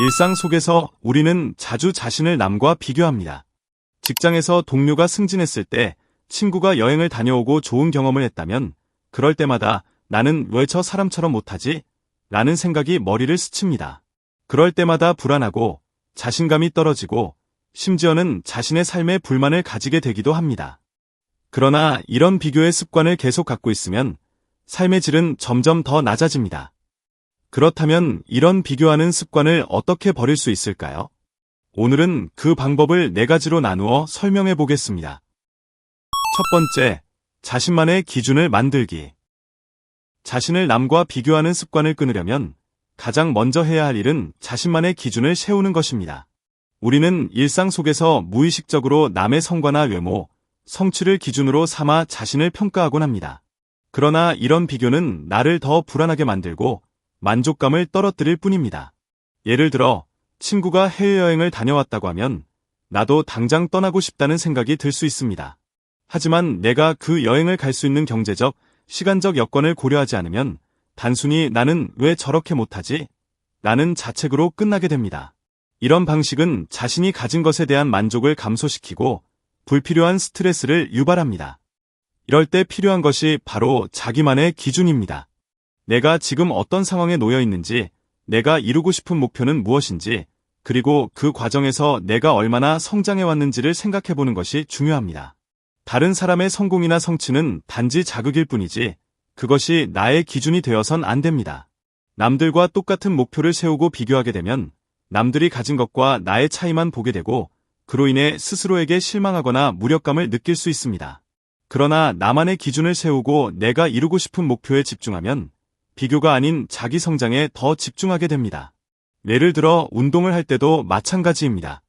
일상 속에서 우리는 자주 자신을 남과 비교합니다. 직장에서 동료가 승진했을 때, 친구가 여행을 다녀오고 좋은 경험을 했다면 그럴 때마다 나는 왜 저 사람처럼 못하지? 라는 생각이 머리를 스칩니다. 그럴 때마다 불안하고 자신감이 떨어지고 심지어는 자신의 삶에 불만을 가지게 되기도 합니다. 그러나 이런 비교의 습관을 계속 갖고 있으면 삶의 질은 점점 더 낮아집니다. 그렇다면 이런 비교하는 습관을 어떻게 버릴 수 있을까요? 오늘은 그 방법을 4가지로 나누어 설명해 보겠습니다. 첫 번째, 자신만의 기준을 만들기. 자신을 남과 비교하는 습관을 끊으려면 가장 먼저 해야 할 일은 자신만의 기준을 세우는 것입니다. 우리는 일상 속에서 무의식적으로 남의 성과나 외모, 성취를 기준으로 삼아 자신을 평가하곤 합니다. 그러나 이런 비교는 나를 더 불안하게 만들고 만족감을 떨어뜨릴 뿐입니다. 예를 들어, 친구가 해외여행을 다녀왔다고 하면 나도 당장 떠나고 싶다는 생각이 들 수 있습니다. 하지만 내가 그 여행을 갈 수 있는 경제적, 시간적 여건을 고려하지 않으면 단순히 나는 왜 저렇게 못하지? 라는 자책으로 끝나게 됩니다. 이런 방식은 자신이 가진 것에 대한 만족을 감소시키고 불필요한 스트레스를 유발합니다. 이럴 때 필요한 것이 바로 자기만의 기준입니다. 내가 지금 어떤 상황에 놓여 있는지, 내가 이루고 싶은 목표는 무엇인지, 그리고 그 과정에서 내가 얼마나 성장해 왔는지를 생각해보는 것이 중요합니다. 다른 사람의 성공이나 성취는 단지 자극일 뿐이지 그것이 나의 기준이 되어선 안 됩니다. 남들과 똑같은 목표를 세우고 비교하게 되면 남들이 가진 것과 나의 차이만 보게 되고 그로 인해 스스로에게 실망하거나 무력감을 느낄 수 있습니다. 그러나 나만의 기준을 세우고 내가 이루고 싶은 목표에 집중하면 비교가 아닌 자기 성장에 더 집중하게 됩니다. 예를 들어 운동을 할 때도 마찬가지입니다.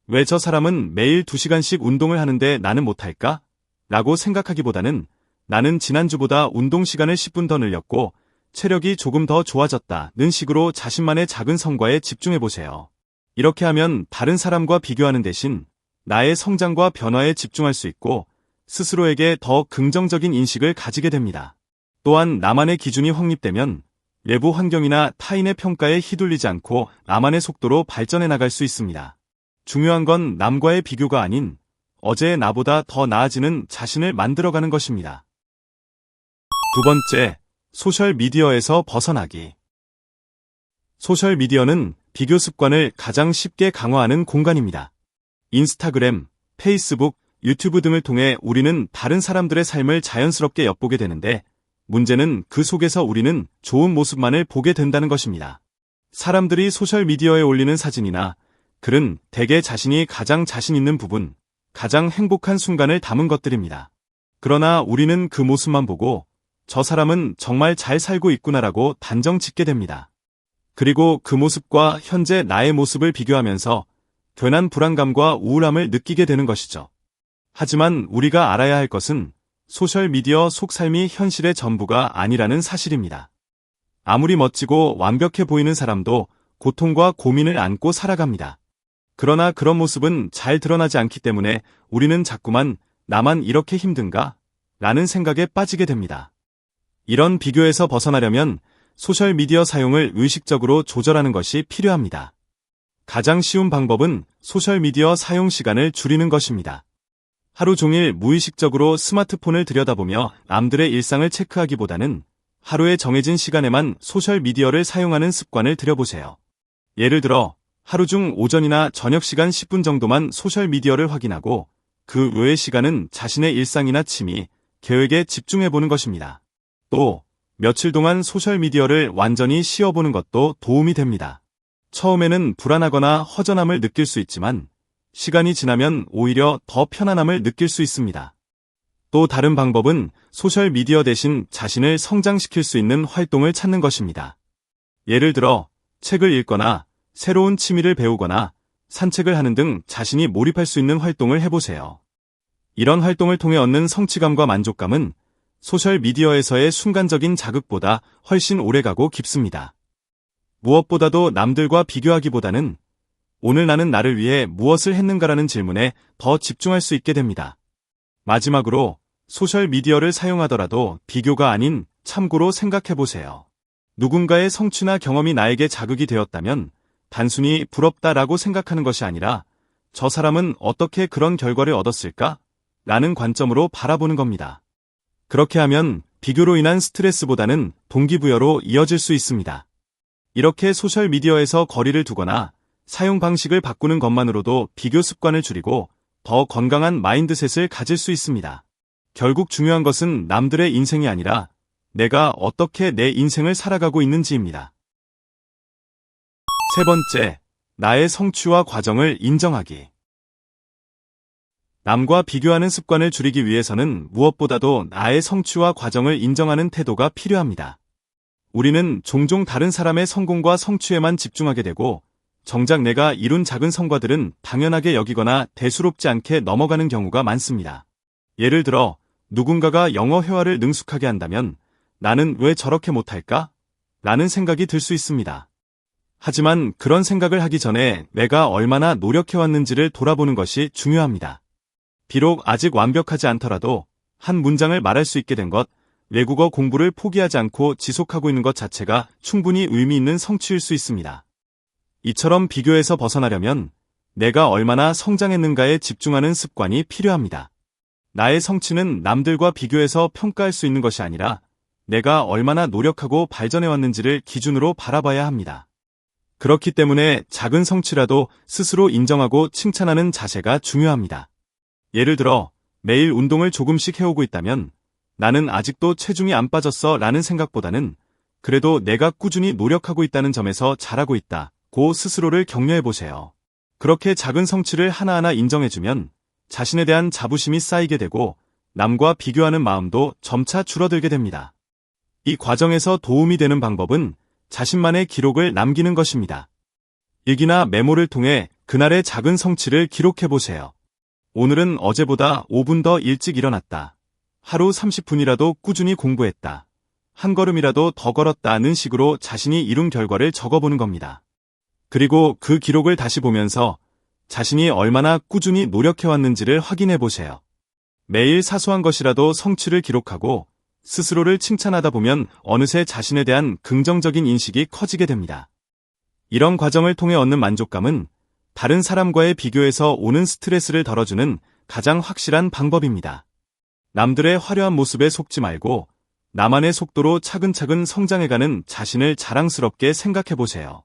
왜 저 사람은 매일 2시간씩 운동을 하는데 나는 못할까? 라고 생각하기보다는 나는 지난주보다 운동 시간을 10분 더 늘렸고 체력이 조금 더 좋아졌다는 식으로 자신만의 작은 성과에 집중해보세요. 이렇게 하면 다른 사람과 비교하는 대신 나의 성장과 변화에 집중할 수 있고 스스로에게 더 긍정적인 인식을 가지게 됩니다. 또한 나만의 기준이 확립되면 외부 환경이나 타인의 평가에 휘둘리지 않고 나만의 속도로 발전해 나갈 수 있습니다. 중요한 건 남과의 비교가 아닌 어제의 나보다 더 나아지는 자신을 만들어가는 것입니다. 두 번째, 소셜미디어에서 벗어나기. 소셜미디어는 비교 습관을 가장 쉽게 강화하는 공간입니다. 인스타그램, 페이스북, 유튜브 등을 통해 우리는 다른 사람들의 삶을 자연스럽게 엿보게 되는데 문제는 그 속에서 우리는 좋은 모습만을 보게 된다는 것입니다. 사람들이 소셜미디어에 올리는 사진이나 글은 대개 자신이 가장 자신 있는 부분, 가장 행복한 순간을 담은 것들입니다. 그러나 우리는 그 모습만 보고 저 사람은 정말 잘 살고 있구나라고 단정 짓게 됩니다. 그리고 그 모습과 현재 나의 모습을 비교하면서 괜한 불안감과 우울함을 느끼게 되는 것이죠. 하지만 우리가 알아야 할 것은 소셜미디어 속 삶이 현실의 전부가 아니라는 사실입니다. 아무리 멋지고 완벽해 보이는 사람도 고통과 고민을 안고 살아갑니다. 그러나 그런 모습은 잘 드러나지 않기 때문에 우리는 자꾸만 나만 이렇게 힘든가? 라는 생각에 빠지게 됩니다. 이런 비교에서 벗어나려면 소셜미디어 사용을 의식적으로 조절하는 것이 필요합니다. 가장 쉬운 방법은 소셜미디어 사용 시간을 줄이는 것입니다. 하루 종일 무의식적으로 스마트폰을 들여다보며 남들의 일상을 체크하기보다는 하루에 정해진 시간에만 소셜미디어를 사용하는 습관을 들여보세요. 예를 들어 하루 중 오전이나 저녁 시간 10분 정도만 소셜미디어를 확인하고 그 외의 시간은 자신의 일상이나 취미, 계획에 집중해보는 것입니다. 또 며칠 동안 소셜미디어를 완전히 쉬어보는 것도 도움이 됩니다. 처음에는 불안하거나 허전함을 느낄 수 있지만 시간이 지나면 오히려 더 편안함을 느낄 수 있습니다. 또 다른 방법은 소셜미디어 대신 자신을 성장시킬 수 있는 활동을 찾는 것입니다. 예를 들어 책을 읽거나 새로운 취미를 배우거나 산책을 하는 등 자신이 몰입할 수 있는 활동을 해보세요. 이런 활동을 통해 얻는 성취감과 만족감은 소셜미디어에서의 순간적인 자극보다 훨씬 오래가고 깊습니다. 무엇보다도 남들과 비교하기보다는 오늘 나는 나를 위해 무엇을 했는가라는 질문에 더 집중할 수 있게 됩니다. 마지막으로 소셜미디어를 사용하더라도 비교가 아닌 참고로 생각해보세요. 누군가의 성취나 경험이 나에게 자극이 되었다면 단순히 부럽다라고 생각하는 것이 아니라 저 사람은 어떻게 그런 결과를 얻었을까? 라는 관점으로 바라보는 겁니다. 그렇게 하면 비교로 인한 스트레스보다는 동기부여로 이어질 수 있습니다. 이렇게 소셜미디어에서 거리를 두거나 사용 방식을 바꾸는 것만으로도 비교 습관을 줄이고 더 건강한 마인드셋을 가질 수 있습니다. 결국 중요한 것은 남들의 인생이 아니라 내가 어떻게 내 인생을 살아가고 있는지입니다. 세 번째, 나의 성취와 과정을 인정하기. 남과 비교하는 습관을 줄이기 위해서는 무엇보다도 나의 성취와 과정을 인정하는 태도가 필요합니다. 우리는 종종 다른 사람의 성공과 성취에만 집중하게 되고 정작 내가 이룬 작은 성과들은 당연하게 여기거나 대수롭지 않게 넘어가는 경우가 많습니다. 예를 들어 누군가가 영어 회화를 능숙하게 한다면 나는 왜 저렇게 못할까? 라는 생각이 들 수 있습니다. 하지만 그런 생각을 하기 전에 내가 얼마나 노력해왔는지를 돌아보는 것이 중요합니다. 비록 아직 완벽하지 않더라도 한 문장을 말할 수 있게 된 것, 외국어 공부를 포기하지 않고 지속하고 있는 것 자체가 충분히 의미 있는 성취일 수 있습니다. 이처럼 비교에서 벗어나려면 내가 얼마나 성장했는가에 집중하는 습관이 필요합니다. 나의 성취는 남들과 비교해서 평가할 수 있는 것이 아니라 내가 얼마나 노력하고 발전해왔는지를 기준으로 바라봐야 합니다. 그렇기 때문에 작은 성취라도 스스로 인정하고 칭찬하는 자세가 중요합니다. 예를 들어 매일 운동을 조금씩 해오고 있다면 나는 아직도 체중이 안 빠졌어 라는 생각보다는 그래도 내가 꾸준히 노력하고 있다는 점에서 잘하고 있다고 스스로를 격려해보세요. 그렇게 작은 성취를 하나하나 인정해주면 자신에 대한 자부심이 쌓이게 되고 남과 비교하는 마음도 점차 줄어들게 됩니다. 이 과정에서 도움이 되는 방법은 자신만의 기록을 남기는 것입니다. 일기나 메모를 통해 그날의 작은 성취를 기록해보세요. 오늘은 어제보다 5분 더 일찍 일어났다. 하루 30분이라도 꾸준히 공부했다. 한 걸음이라도 더 걸었다는 식으로 자신이 이룬 결과를 적어보는 겁니다. 그리고 그 기록을 다시 보면서 자신이 얼마나 꾸준히 노력해왔는지를 확인해보세요. 매일 사소한 것이라도 성취를 기록하고 스스로를 칭찬하다 보면 어느새 자신에 대한 긍정적인 인식이 커지게 됩니다. 이런 과정을 통해 얻는 만족감은 다른 사람과의 비교에서 오는 스트레스를 덜어주는 가장 확실한 방법입니다. 남들의 화려한 모습에 속지 말고 나만의 속도로 차근차근 성장해가는 자신을 자랑스럽게 생각해보세요.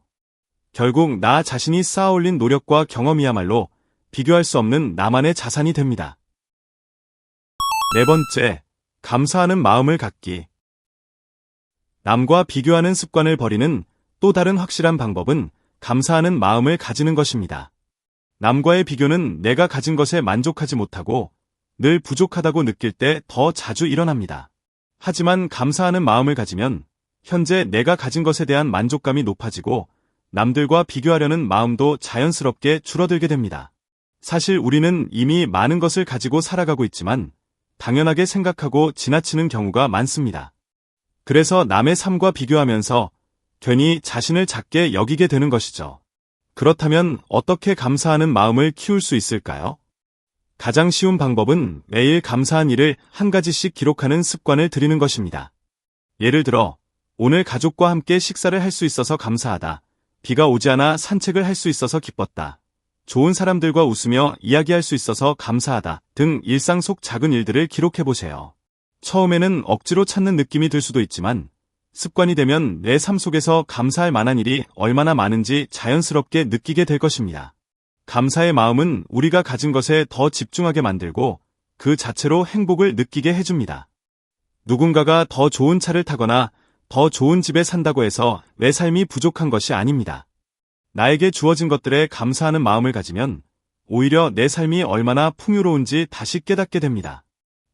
결국 나 자신이 쌓아올린 노력과 경험이야말로 비교할 수 없는 나만의 자산이 됩니다. 네 번째, 감사하는 마음을 갖기. 남과 비교하는 습관을 버리는 또 다른 확실한 방법은 감사하는 마음을 가지는 것입니다. 남과의 비교는 내가 가진 것에 만족하지 못하고 늘 부족하다고 느낄 때 더 자주 일어납니다. 하지만 감사하는 마음을 가지면 현재 내가 가진 것에 대한 만족감이 높아지고 남들과 비교하려는 마음도 자연스럽게 줄어들게 됩니다. 사실 우리는 이미 많은 것을 가지고 살아가고 있지만 당연하게 생각하고 지나치는 경우가 많습니다. 그래서 남의 삶과 비교하면서 괜히 자신을 작게 여기게 되는 것이죠. 그렇다면 어떻게 감사하는 마음을 키울 수 있을까요? 가장 쉬운 방법은 매일 감사한 일을 한 가지씩 기록하는 습관을 들이는 것입니다. 예를 들어 오늘 가족과 함께 식사를 할 수 있어서 감사하다. 비가 오지 않아 산책을 할 수 있어서 기뻤다. 좋은 사람들과 웃으며 이야기할 수 있어서 감사하다 등 일상 속 작은 일들을 기록해보세요. 처음에는 억지로 찾는 느낌이 들 수도 있지만 습관이 되면 내 삶 속에서 감사할 만한 일이 얼마나 많은지 자연스럽게 느끼게 될 것입니다. 감사의 마음은 우리가 가진 것에 더 집중하게 만들고 그 자체로 행복을 느끼게 해줍니다. 누군가가 더 좋은 차를 타거나 더 좋은 집에 산다고 해서 내 삶이 부족한 것이 아닙니다. 나에게 주어진 것들에 감사하는 마음을 가지면 오히려 내 삶이 얼마나 풍요로운지 다시 깨닫게 됩니다.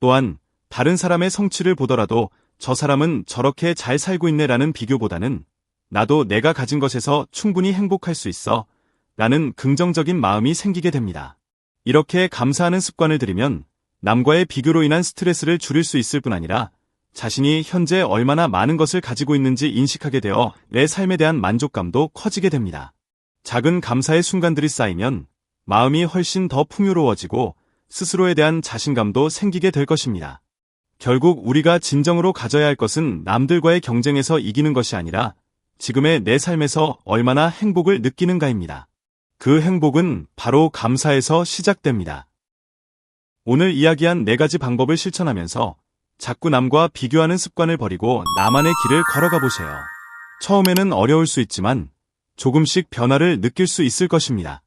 또한 다른 사람의 성취를 보더라도 저 사람은 저렇게 잘 살고 있네라는 비교보다는 나도 내가 가진 것에서 충분히 행복할 수 있어 라는 긍정적인 마음이 생기게 됩니다. 이렇게 감사하는 습관을 들이면 남과의 비교로 인한 스트레스를 줄일 수 있을 뿐 아니라 자신이 현재 얼마나 많은 것을 가지고 있는지 인식하게 되어 내 삶에 대한 만족감도 커지게 됩니다. 작은 감사의 순간들이 쌓이면 마음이 훨씬 더 풍요로워지고 스스로에 대한 자신감도 생기게 될 것입니다. 결국 우리가 진정으로 가져야 할 것은 남들과의 경쟁에서 이기는 것이 아니라 지금의 내 삶에서 얼마나 행복을 느끼는가입니다. 그 행복은 바로 감사에서 시작됩니다. 오늘 이야기한 4가지 방법을 실천하면서 자꾸 남과 비교하는 습관을 버리고 나만의 길을 걸어가 보세요. 처음에는 어려울 수 있지만 조금씩 변화를 느낄 수 있을 것입니다.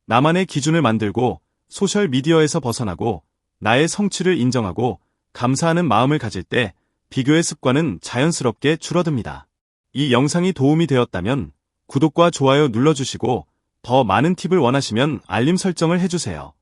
나만의 기준을 만들고 소셜미디어에서 벗어나고 나의 성취를 인정하고 감사하는 마음을 가질 때 비교의 습관은 자연스럽게 줄어듭니다. 이 영상이 도움이 되었다면 구독과 좋아요 눌러주시고 더 많은 팁을 원하시면 알림 설정을 해주세요.